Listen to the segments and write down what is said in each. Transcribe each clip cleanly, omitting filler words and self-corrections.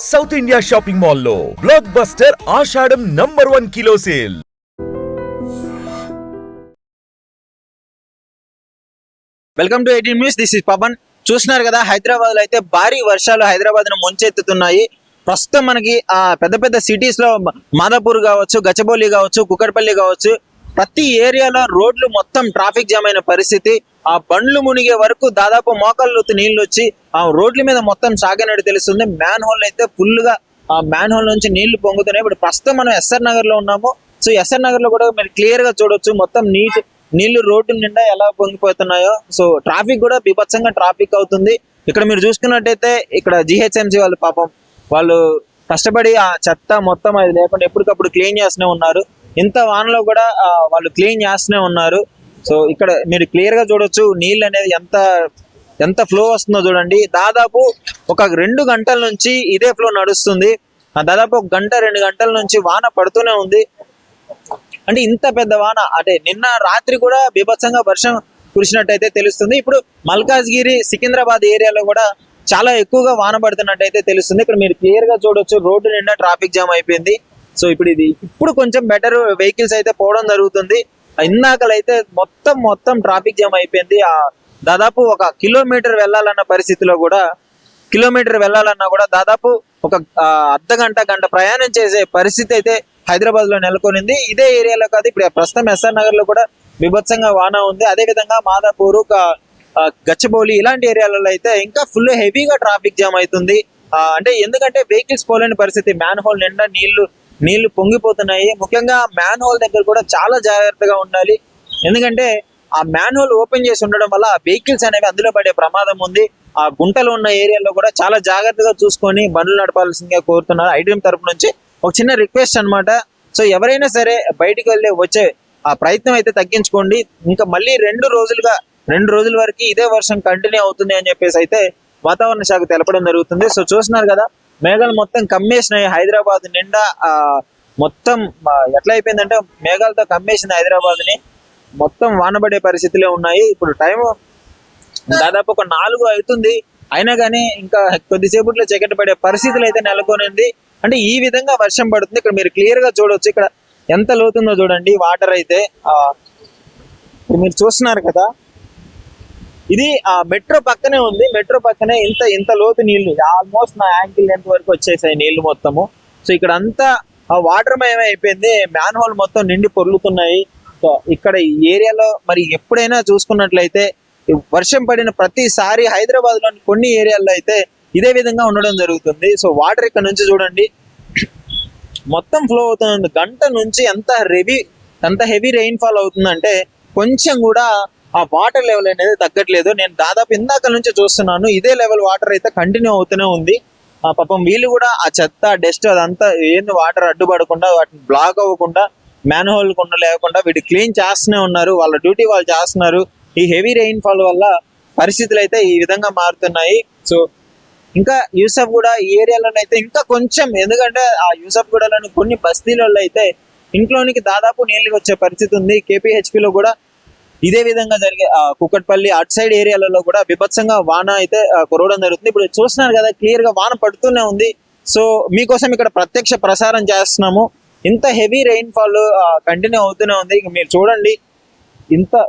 South India shopping మాల్లో blockbuster Ashadham #1 kilo sale. Welcome to 18 news. This is Pavan. చూస్తున్నారు కదా, హైదరాబాద్ లో అయితే భారీ వర్షాలు హైదరాబాద్ ను ముంచెత్తుతున్నాయి. ప్రస్తుతం మనకి పెద్ద పెద్ద సిటీస్ లో మాదాపూర్ కావచ్చు, గచ్చిబౌలి కావచ్చు, కుకట్పల్లి కావచ్చు, ప్రతి ఏరియాలో రోడ్లు మొత్తం ట్రాఫిక్ జామ్ అయిన పరిస్థితి. ఆ బండ్లు మునిగే వరకు దాదాపు మోకాళ్ళు నీళ్లు వచ్చి ఆ రోడ్ల మీద మొత్తం సాగినట్టు తెలుస్తుంది. మ్యాన్ హోల్ అయితే ఫుల్ గా ఆ మ్యాన్ హోల్ నుంచి నీళ్లు పొంగుతున్నాయి. ఇప్పుడు ప్రస్తుతం మనం ఎస్ఆర్ నగర్ లో ఉన్నాము. సో ఎస్ఆర్ నగర్ లో కూడా మీరు క్లియర్ గా చూడొచ్చు, మొత్తం నీళ్లు రోడ్డు నిండా ఎలా పొంగిపోతున్నాయో. సో ట్రాఫిక్ కూడా బీభత్సంగా ట్రాఫిక్ అవుతుంది. ఇక్కడ మీరు చూసుకున్నట్టయితే ఇక్కడ జిహెచ్ఎంసీ వాళ్ళు పాపం వాళ్ళు కష్టపడి ఆ చెత్త మొత్తం అది లేకుండా ఎప్పటికప్పుడు క్లీన్ చేస్తూనే ఉన్నారు. ఇంత వానలో కూడా వాళ్ళు క్లీన్ చేస్తూనే ఉన్నారు. సో ఇక్కడ మీరు క్లియర్ గా చూడొచ్చు నీళ్ళు అనేది ఎంత ఫ్లో వస్తుందో చూడండి. దాదాపు ఒక 2 గంటల నుంచి ఇదే ఫ్లో నడుస్తుంది. దాదాపు 1 గంట 2 గంటల నుంచి వాన పడుతూనే ఉంది. అంటే ఇంత పెద్ద వాన, అంటే నిన్న రాత్రి కూడా బీభత్సంగా వర్షం కురిసినట్టయితే తెలుస్తుంది. ఇప్పుడు మల్కాజ్గిరి, సికింద్రాబాద్ ఏరియాలో కూడా చాలా ఎక్కువగా వాన పడుతున్నట్టయితే తెలుస్తుంది. ఇక్కడ మీరు క్లియర్ గా చూడొచ్చు రోడ్డు నిండా ట్రాఫిక్ జామ్ అయిపోయింది. సో ఇప్పుడు కొంచెం బెటర్ వెహికల్స్ అయితే పోవడం జరుగుతుంది. ఇందాకలైతే మొత్తం ట్రాఫిక్ జామ్ అయిపోయింది. దాదాపు 1 కిలోమీటర్ వెళ్ళాలన్న పరిస్థితిలో కూడా దాదాపు ఒక గంట ప్రయాణం చేసే పరిస్థితి అయితే హైదరాబాద్ లో నెలకొనింది. ఇదే ఏరియాలో కాదు, ఇప్పుడు ప్రస్తుతం ఎస్ఆర్ నగర్ లో కూడా బీభత్సంగా వాన ఉంది. అదే విధంగా మాదాపూర్, గచ్చిబౌలి ఇలాంటి ఏరియాలలో అయితే ఇంకా ఫుల్ హెవీగా ట్రాఫిక్ జామ్ అవుతుంది. అంటే ఎందుకంటే వెహికల్స్ పోలేని పరిస్థితి, మ్యాన్ హోల్ నిండా నీళ్లు పొంగిపోతున్నాయి. ముఖ్యంగా మ్యాన్ హోల్ దగ్గర కూడా చాలా జాగ్రత్తగా ఉండాలి. ఎందుకంటే ఆ మ్యాన్ హోల్ ఓపెన్ చేసి ఉండడం వల్ల వెహికల్స్ అనేవి అందులో పడే ప్రమాదం ఉంది. ఆ గుంటలు ఉన్న ఏరియాలో కూడా చాలా జాగ్రత్తగా చూసుకొని బండ్లు నడపాల్సిందిగా కోరుతున్నారు ఐడ్రీమ్ తరపు నుంచి. ఒక చిన్న రిక్వెస్ట్ అన్నమాట. సో ఎవరైనా సరే బయటికి వచ్చే ఆ ప్రయత్నం అయితే తగ్గించుకోండి. ఇంకా మళ్ళీ 2 రోజుల వరకు ఇదే వర్షం కంటిన్యూ అవుతుంది అని చెప్పేసి అయితే వాతావరణ శాఖ తెలపడం జరుగుతుంది. సో చూస్తున్నారు కదా, మేఘాలు మొత్తం కమ్మేసినాయి హైదరాబాద్ నిండా. మొత్తం ఎట్లా అయిపోయిందంటే మేఘాలతో కమ్మేసింది హైదరాబాద్ ని. మొత్తం వానబడే పరిస్థితులే ఉన్నాయి. ఇప్పుడు టైం దాదాపు ఒక 4 అవుతుంది. అయినా కానీ ఇంకా కొద్దిసేపట్లో చీకటి పడే పరిస్థితులు అయితే నెలకొనింది. అంటే ఈ విధంగా వర్షం పడుతుంది. ఇక్కడ మీరు క్లియర్ గా చూడొచ్చు, ఇక్కడ ఎంత లోతుందో చూడండి వాటర్ అయితే. మీరు చూస్తున్నారు కదా, ఇది మెట్రో పక్కనే ఉంది. మెట్రో పక్కనే ఇంత లోతు నీళ్లు, ఆల్మోస్ట్ నా యాంకిల్ లెంత్ వరకు వచ్చేసాయి నీళ్లు మొత్తము. సో ఇక్కడ అంతా వాటర్ మయమే అయిపోయింది. మ్యాన్ హోల్ మొత్తం నిండి పొర్లుతున్నాయి. సో ఇక్కడ ఈ ఏరియాలో మరి ఎప్పుడైనా చూసుకున్నట్లయితే వర్షం పడిన ప్రతిసారి హైదరాబాద్ లోని కొన్ని ఏరియాల్లో అయితే ఇదే విధంగా ఉండడం జరుగుతుంది. సో వాటర్ ఇక్కడ నుంచి చూడండి మొత్తం ఫ్లో అవుతుంది. గంట నుంచి ఎంత హెవీ రెయిన్ ఫాల్ అవుతుందంటే కొంచెం కూడా ఆ వాటర్ లెవెల్ అనేది తగ్గట్లేదు. నేను దాదాపు ఇందాక నుంచి చూస్తున్నాను, ఇదే లెవెల్ వాటర్ అయితే కంటిన్యూ అవుతూనే ఉంది. పాపం వీళ్ళు కూడా ఆ చెత్త డస్ట్ అదంతా ఏంది వాటర్ అడ్డుపడకుండా, వాటిని బ్లాక్ అవ్వకుండా, మ్యాన్ హోల్ కుండా లేకుండా వీటి క్లీన్ చేస్తూనే ఉన్నారు. వాళ్ళ డ్యూటీ వాళ్ళు చేస్తున్నారు. ఈ హెవీ రెయిన్ ఫాల్ వల్ల పరిస్థితులు అయితే ఈ విధంగా మారుతున్నాయి. సో ఇంకా యూసఫ్గూడ ఈ ఏరియాలో అయితే ఇంకా కొంచెం, ఎందుకంటే ఆ యూసఫ్గూడలోని కొన్ని బస్తీలలో అయితే ఇంట్లోనికి దాదాపు నీళ్ళు వచ్చే పరిస్థితి ఉంది. కేపీహెచ్పిలో కూడా ఇదే విధంగా జరిగే కుకట్పల్లి అటు సైడ్ ఏరియాలలో కూడా బీభత్సంగా వాన అయితే కురవడం జరుగుతుంది. ఇప్పుడు చూస్తున్నారు కదా, క్లియర్ గా వాన పడుతూనే ఉంది. సో మీకోసం ఇక్కడ ప్రత్యక్ష ప్రసారం చేస్తున్నాము. ఇంత హెవీ రెయిన్ ఫాల్ కంటిన్యూ అవుతూనే ఉంది. మీరు చూడండి,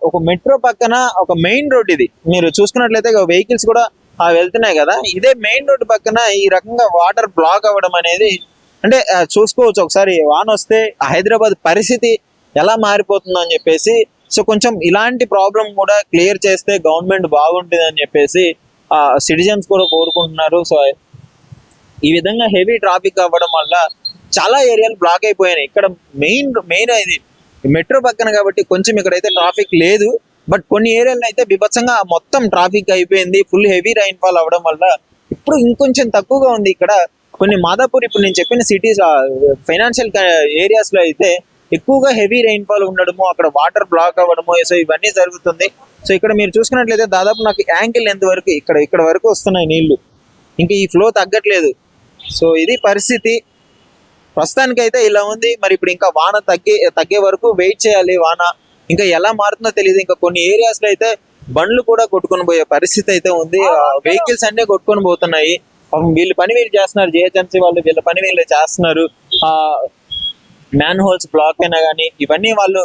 ఒక మెట్రో పక్కన ఒక మెయిన్ రోడ్, ఇది మీరు చూసుకున్నట్లయితే వెహికల్స్ కూడా వెళ్తున్నాయి కదా, ఇదే మెయిన్ రోడ్ పక్కన ఈ రకంగా వాటర్ బ్లాక్ అవ్వడం అనేది, అంటే చూసుకోవచ్చు ఒకసారి వాన వస్తే హైదరాబాద్ పరిస్థితి ఎలా మారిపోతుందో అని చెప్పేసి. సో కొంచెం ఇలాంటి ప్రాబ్లం కూడా క్లియర్ చేస్తే గవర్నమెంట్ బాగుంటుంది అని చెప్పేసి సిటిజన్స్ కూడా కోరుకుంటున్నారు. సో ఈ విధంగా హెవీ ట్రాఫిక్ అవ్వడం వల్ల చాలా ఏరియాలు బ్లాక్ అయిపోయినాయి. ఇక్కడ మెయిన్ ఇది మెట్రో పక్కన కాబట్టి కొంచెం ఇక్కడైతే ట్రాఫిక్ లేదు. బట్ కొన్ని ఏరియాలో అయితే బీభత్సంగా మొత్తం ట్రాఫిక్ అయిపోయింది. ఫుల్ హెవీ రైన్ ఫాల్ అవ్వడం వల్ల ఇప్పుడు ఇంకొంచెం తక్కువగా ఉంది. ఇక్కడ కొన్ని మాదాపూర్, ఇప్పుడు నేను చెప్పిన సిటీస్ ఫైనాన్షియల్ ఏరియాస్ లో అయితే ఎక్కువగా హెవీ రెయిన్ ఫాల్ ఉండడము, అక్కడ వాటర్ బ్లాక్ అవ్వడము, సో ఇవన్నీ జరుగుతుంది. సో ఇక్కడ మీరు చూసుకున్నట్లయితే దాదాపు నాకు యాంకిల్ లెంత్ వరకు ఇక్కడ వరకు వస్తున్నాయి నీళ్లు. ఇంకా ఈ ఫ్లో తగ్గట్లేదు. సో ఇది పరిస్థితి ప్రస్తుతానికైతే ఇలా ఉంది. మరి ఇప్పుడు ఇంకా వాన తగ్గే వరకు వెయిట్ చేయాలి. వాన ఇంకా ఎలా మారుతుందో తెలియదు. ఇంకా కొన్ని ఏరియాస్ లో అయితే బండ్లు కూడా కొట్టుకొని పోయే పరిస్థితి అయితే ఉంది. వెహికల్స్ అన్నీ కొట్టుకొని పోతున్నాయి. పాపం వీళ్ళు పని వీళ్ళు చేస్తున్నారు, జిహెచ్ఎంసీ వాళ్ళు వీళ్ళ పని వీళ్ళు చేస్తున్నారు. మ్యాన్ హోల్స్ బ్లాక్ అయినా కానీ ఇవన్నీ వాళ్ళు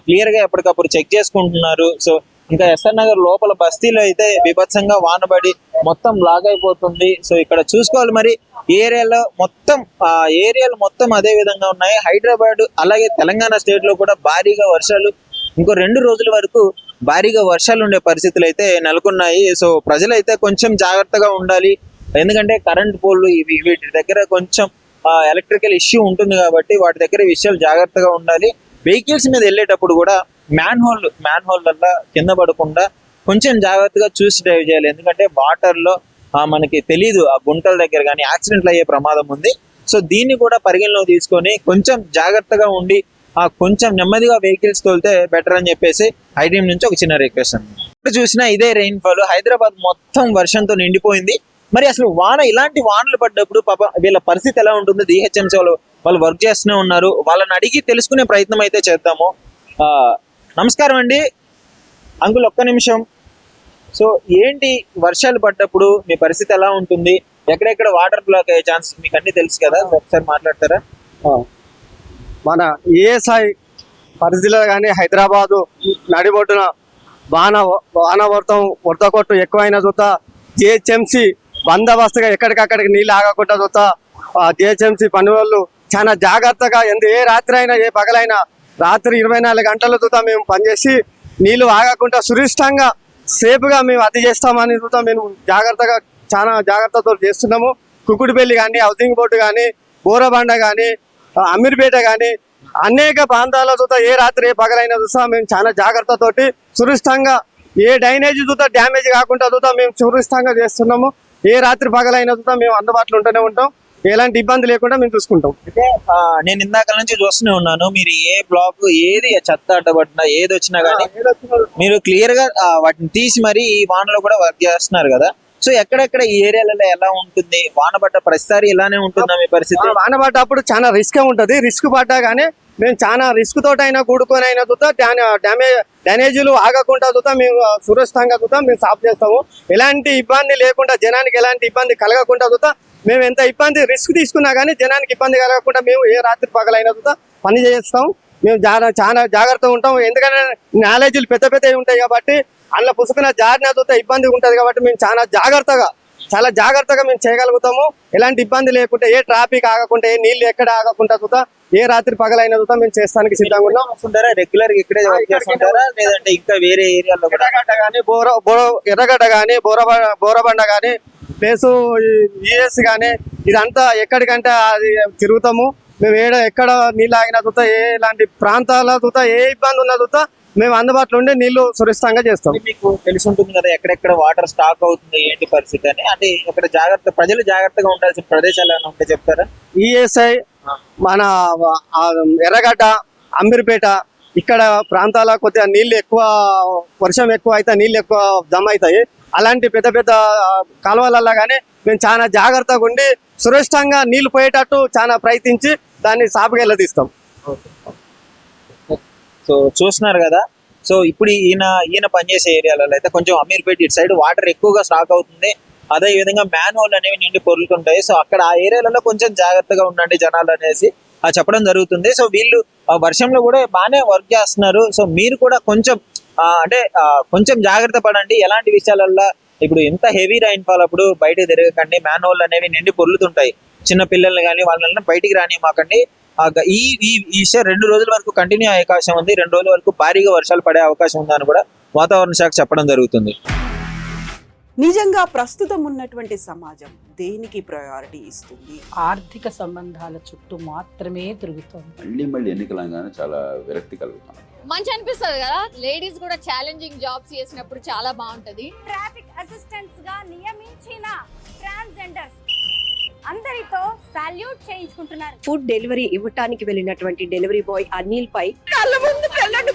క్లియర్ గా ఎప్పటికప్పుడు చెక్ చేసుకుంటున్నారు. సో ఇంకా ఎస్ఆర్ నగర్ లోపల బస్తీలో అయితే బీభత్సంగా వానబడి మొత్తం బ్లాక్ అయిపోతుంది. సో ఇక్కడ చూసుకోవాలి మరి ఏరియాలో మొత్తం ఏరియాలు మొత్తం అదే విధంగా ఉన్నాయి. హైదరాబాద్ అలాగే తెలంగాణ స్టేట్ లో కూడా భారీగా వర్షాలు ఇంకో 2 రోజుల వరకు భారీగా వర్షాలు ఉండే పరిస్థితులు అయితే నెలకొన్నాయి. సో ప్రజలైతే కొంచెం జాగ్రత్తగా ఉండాలి. ఎందుకంటే కరెంట్ పోల్లు వీటి దగ్గర కొంచెం ఎలక్ట్రికల్ ఇష్యూ ఉంటుంది కాబట్టి వాటి దగ్గర విషయాలు జాగ్రత్తగా ఉండాలి. వెహికల్స్ మీద వెళ్ళేటప్పుడు కూడా మ్యాన్ హోల్ వల్ల కింద పడకుండా కొంచెం జాగ్రత్తగా చూసి డ్రైవ్ చేయాలి. ఎందుకంటే వాటర్ లో మనకి తెలీదు ఆ గుంటల దగ్గర కానీ యాక్సిడెంట్లు అయ్యే ప్రమాదం ఉంది. సో దీన్ని కూడా పరిగణలో తీసుకొని కొంచెం జాగ్రత్తగా ఉండి కొంచెం నెమ్మదిగా వెహికల్స్ తోలితే బెటర్ అని చెప్పేసి ఐడిఎం నుంచి ఒక చిన్న రిక్వెస్ట్ అండి. ఇప్పుడు చూసినా ఇదే రెయిన్ ఫాల్, హైదరాబాద్ మొత్తం వర్షంతో నిండిపోయింది. మరి అసలు ఇలాంటి వానలు పడ్డప్పుడు పాప వీళ్ళ పరిస్థితి ఎలా ఉంటుంది? డిహెచ్ఎంసీ వాళ్ళు వర్క్ చేస్తూనే ఉన్నారు. వాళ్ళని అడిగి తెలుసుకునే ప్రయత్నం అయితే చేద్దాము. నమస్కారం అండి అంకుల్, ఒక్క నిమిషం. సో ఏంటి వర్షాలు పడ్డప్పుడు మీ పరిస్థితి ఎలా ఉంటుంది? ఎక్కడెక్కడ వాటర్ బ్లాక్ అయ్యే ఛాన్సెస్ మీకు అన్ని తెలుసు కదా, ఒకసారి మాట్లాడతారా? మన ఏఎస్ఐ పరిధిలో కానీ హైదరాబాదు నడిబొడ్డున వరద కొట్టు ఎక్కువైన చూత జిహెచ్ఎంసీ బందోబస్తుగా ఎక్కడికక్కడికి నీళ్ళు ఆగకుండా చూత జిహెచ్ఎంసీ పని వాళ్ళు చాలా జాగ్రత్తగా ఏ రాత్రి అయినా ఏ పగలైనా రాత్రి 24 గంటల చూత మేము పనిచేసి నీళ్లు ఆగకుండా సురక్షితంగా సేఫ్గా మేము అది చేస్తామని చూత మేము చాలా జాగ్రత్తతో చేస్తున్నాము. కుకుడుపల్లి కానీ, హౌసింగ్ బోర్డు కానీ, బోరబండ కానీ, అమీర్పేట కానీ అనేక ప్రాంతాల చూత ఏ రాత్రి ఏ పగలైనా చూస్తా మేము చాలా జాగ్రత్తతోటి సురక్షితంగా ఏ డ్రైనేజ్ చూత డ్యామేజ్ కాకుండా చూత మేము సురక్షితంగా చేస్తున్నాము. ఏ రాత్రి పగలైనా చూత మేము అందుబాటులో ఉంటూనే ఉంటాం. ఎలాంటి ఇబ్బంది లేకుండా మేము చూసుకుంటాం. అంటే నేను ఇందాక నుంచి చూస్తూనే ఉన్నాను, మీరు ఏ బ్లాక్ ఏది చెత్త అడ్డబట్టినా ఏది వచ్చినా కానీ మీరు క్లియర్ గా వాటిని తీసి మరి ఈ వానలో కూడా వర్క్ చేస్తున్నారు కదా. సో ఎక్కడెక్కడ ఈ ఏరియాలలో ఎలా ఉంటుంది? వాన పడ్డ ప్రతిసారి ఇలానే ఉంటుందా మీ పరిస్థితి? వాన పడ్డప్పుడు చాలా రిస్క్ ఉంటది. రిస్క్ పడ్డా కానీ మేము చాలా రిస్క్ తోటైనా కూడుకొని అయినా చూద్దా డ్యామేజీలు ఆగకుండా చూద్దాం మేము సురక్షితంగా చూద్దాం మేము సాఫ్ చేస్తాము. ఎలాంటి ఇబ్బంది లేకుండా, జనానికి ఎలాంటి ఇబ్బంది కలగకుండా చూద్దాం మేము ఎంత ఇబ్బంది రిస్క్ తీసుకున్నా కానీ జనానికి ఇబ్బంది కలగకుండా మేము ఏ రాత్రి పగలైనా చూద్దాం పని చేస్తాం. మేము చాలా జాగ్రత్తగా ఉంటాం. ఎందుకంటే నాలెడ్జ్లు పెద్దవి ఉంటాయి కాబట్టి అందులో పుసుకున్న జారిన చూస్తే ఇబ్బంది ఉంటుంది కాబట్టి మేము చాలా జాగ్రత్తగా మేము చేయగలుగుతాము. ఎలాంటి ఇబ్బంది లేకుండా, ఏ ట్రాఫిక్ ఆగకుండా, ఏ నీళ్లు ఎక్కడ ఆగకుండా చూద్దా ఏ రాత్రి పగలైనా చూద్దాం మేము చేస్తానికి సిద్ధంగా ఉన్నాం. రెగ్యులర్ ఇక్కడే వర్క్ చేస్తుంటారా లేదంటే ఇంకా వేరే ఏరియాలో? ఎర్రగడ్డ కానీ ఎర్రగడ్డ కానీ బోరబండ కానీ ప్లేస్ ఈఎస్ కానీ ఇదంతా ఎక్కడికంటే అది తిరుగుతాము. మేము ఎక్కడ నీళ్ళు ఆగినా చూద్దా ఎలాంటి ప్రాంతాల చూద్దా ఏ ఇబ్బంది ఉన్నా చూద్దా మేము అందుబాటులో ఉండి నీళ్లు సురక్షితంగా చేస్తాం. మీకు తెలిసి ఉంటుంది కదా ఎక్కడెక్కడ వాటర్ స్టాక్ అవుతుంది ఏంటి పరిస్థితి అని. అంటే ఇక్కడ ప్రజలు జాగ్రత్తగా ఉండాల్సిన ప్రదేశాలు ఏమైనా ఉంటే చెప్తారా? ఈఎస్ఐ మన ఎర్రగడ్డ, అమీర్పేట ఇక్కడ ప్రాంతాల కొద్దిగా నీళ్లు ఎక్కువ, వర్షం ఎక్కువ అయితే నీళ్లు ఎక్కువ జమ అవుతాయి. అలాంటి పెద్ద కాలువలల్లో కానీ మేము చాలా జాగ్రత్తగా ఉండి సురక్షితంగా నీళ్లు పోయేటట్టు చాలా ప్రయత్నించి దాన్ని సాపుగా వెళ్ళదీస్తాం. సో చూస్తున్నారు కదా. సో ఇప్పుడు ఈయన పనిచేసే ఏరియాలలో అయితే కొంచెం అమీర్పేట ఇటు సైడ్ వాటర్ ఎక్కువగా స్టాక్ అవుతుంది. అదే విధంగా మ్యాన్ హోల్ అనేవి నిండి పొరులుతుంటాయి. సో అక్కడ ఆ ఏరియాలలో కొంచెం జాగ్రత్తగా ఉండండి జనాలు అనేసి చెప్పడం జరుగుతుంది. సో వీళ్ళు వర్షంలో కూడా బాగానే వర్క్ చేస్తున్నారు. సో మీరు కూడా కొంచెం కొంచెం జాగ్రత్త పడండి. ఎలాంటి విషయాలల్లో ఇప్పుడు ఎంత హెవీ రైన్ ఫాల్ అప్పుడు బయటకు తిరగకండి. మ్యాన్ హోల్ అనేవి నిండి పొర్లుతుంటాయి. చిన్న పిల్లల్ని కానీ వాళ్ళని బయటికి రానిమాకండి. ఈ 2 రోజుల వరకు కంటిన్యూ అయ్యే అవకాశం ఉంది. 2 రోజుల వరకు భారీగా వర్షాలు పడే అవకాశం ఉందని కూడా వాతావరణ శాఖ చెప్పడం జరుగుతుంది. నిజంగా ప్రస్తుతం ఉన్నటువంటి సమాజం దేనికి ప్రయారిటీ ఇస్తుంది? ఆర్థిక సంబంధాల చుట్టూ మాత్రమే తిరుగుతుంది. మళ్ళీ ఎన్నికలంగానే చాలా విరక్తి కలుగుతాం. మంచి అనిపిస్తుంది కదా, లేడీస్ కూడా ఛాలెంజింగ్ జాబ్స్ చేసినప్పుడు చాలా బాగుంటది. ట్రాఫిక్ అసిస్టెంట్స్ గా నియమించిన ట్రాన్స్జెండర్స్ అందరితో సాల్యూట్ చేయించుకుంటున్నారు. ఫుడ్ డెలివరీ ఇవ్వటానికి వెళ్ళినటువంటి డెలివరీ బాయ్ అనిల్ పై కళ్ళ ముందు పెళ్ళండి